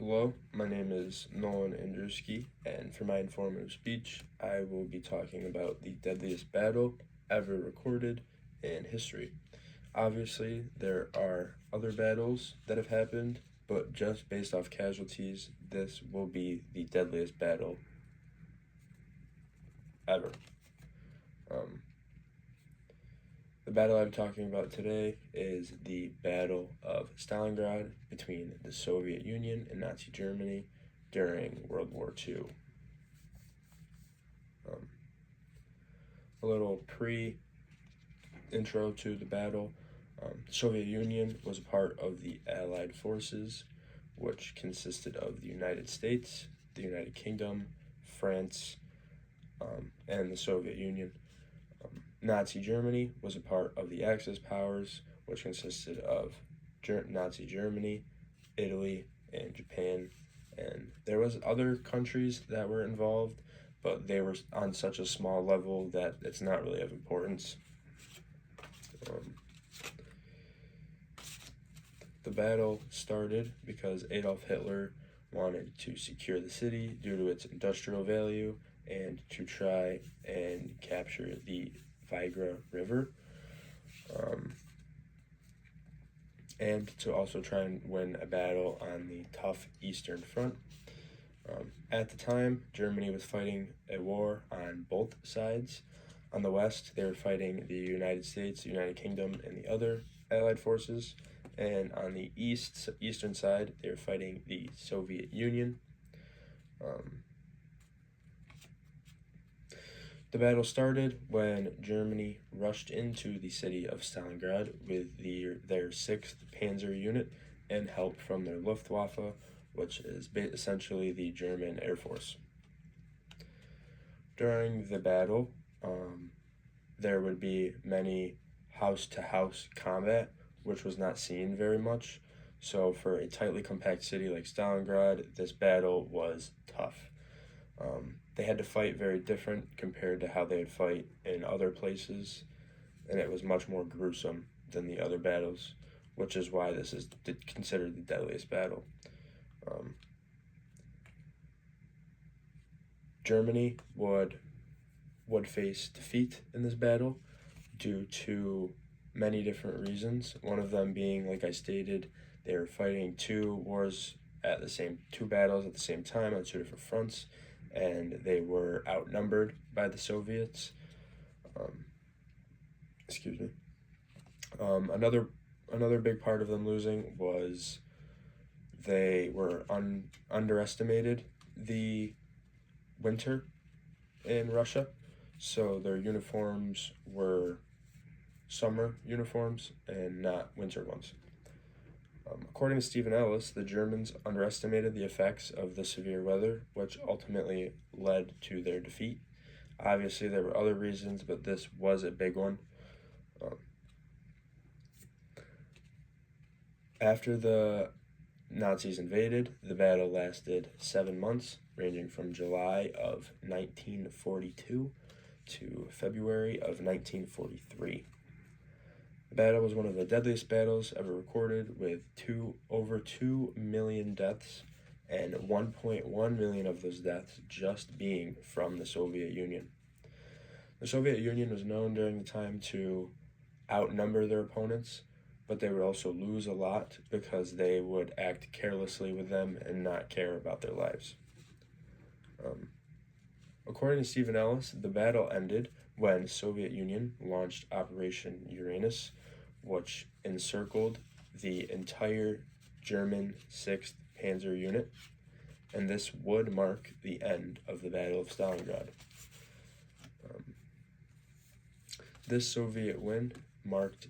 Hello, my name is Nolan Andruski, and for my informative speech, I will be talking about the deadliest battle ever recorded in history. Obviously, there are other battles that have happened, but just based off casualties, this will be the deadliest battle ever. Um, the battle I'm talking about today is the Battle of Stalingrad between the Soviet Union and Nazi Germany during World War II. A little intro to the battle. The Soviet Union was a part of the Allied forces, which consisted of the United States, the United Kingdom, France, and the Soviet Union. Nazi Germany was a part of the Axis powers, which consisted of Nazi Germany, Italy, and Japan. And there was other countries that were involved, but they were on such a small level that it's not really of importance. The battle started because Adolf Hitler wanted to secure the city due to its industrial value and to try and capture the Vigra River, and to also try and win a battle on the tough Eastern Front. At the time, Germany was fighting a war on both sides. On the west, they were fighting the United States, the United Kingdom, and the other Allied forces. And on the eastern side, they were fighting the Soviet Union. The battle started when Germany rushed into the city of Stalingrad with their 6th Panzer Unit and help from their Luftwaffe, which is essentially the German Air Force. During the battle, there would be many house-to-house combat, which was not seen very much. So for a tightly compact city like Stalingrad, this battle was tough. They had to fight very different compared to how they would fight in other places, and it was much more gruesome than the other battles, which is why this is considered the deadliest battle. Germany would face defeat in this battle due to many different reasons. One of them being, like I stated, they were fighting two battles at the same time on two different fronts, and they were outnumbered by the Soviets. Another big part of them losing was they were underestimated the winter in Russia, so their uniforms were summer uniforms and not winter ones. According to Stephen Ellis, the Germans underestimated the effects of the severe weather, which ultimately led to their defeat. Obviously, there were other reasons, but this was a big one. After the Nazis invaded, the battle lasted 7 months, ranging from July of 1942 to February of 1943. The battle was one of the deadliest battles ever recorded, with over 2 million deaths, and 1.1 million of those deaths just being from the Soviet Union. The Soviet Union was known during the time to outnumber their opponents, but they would also lose a lot because they would act carelessly with them and not care about their lives. According to Stephen Ellis, the battle ended when the Soviet Union launched Operation Uranus, which encircled the entire German 6th Panzer Unit, and this would mark the end of the Battle of Stalingrad. This Soviet win marked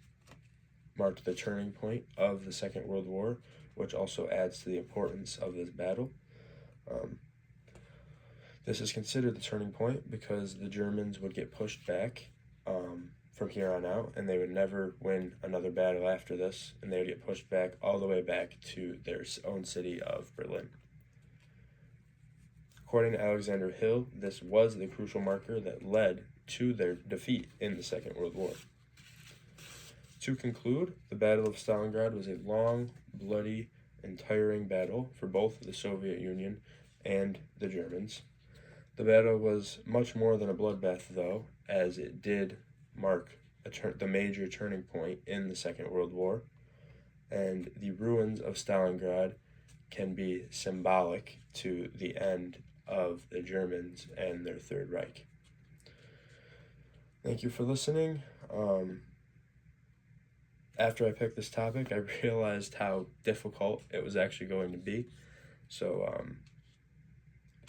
the turning point of the Second World War, which also adds to the importance of this battle. This is considered the turning point because the Germans would get pushed back from here on out, and they would never win another battle after this, and they would get pushed back all the way back to their own city of Berlin. According to Alexander Hill, this was the crucial marker that led to their defeat in the Second World War. To conclude, the Battle of Stalingrad was a long, bloody, and tiring battle for both the Soviet Union and the Germans. The battle was much more than a bloodbath, though, as it did mark the major turning point in the Second World War, and the ruins of Stalingrad can be symbolic to the end of the Germans and their Third Reich. Thank you for listening. After I picked this topic, I realized how difficult it was actually going to be. So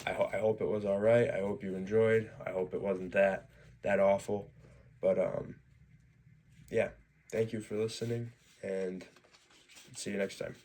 I hope it was all right. I hope you enjoyed. I hope it wasn't that awful. But yeah, thank you for listening, and see you next time.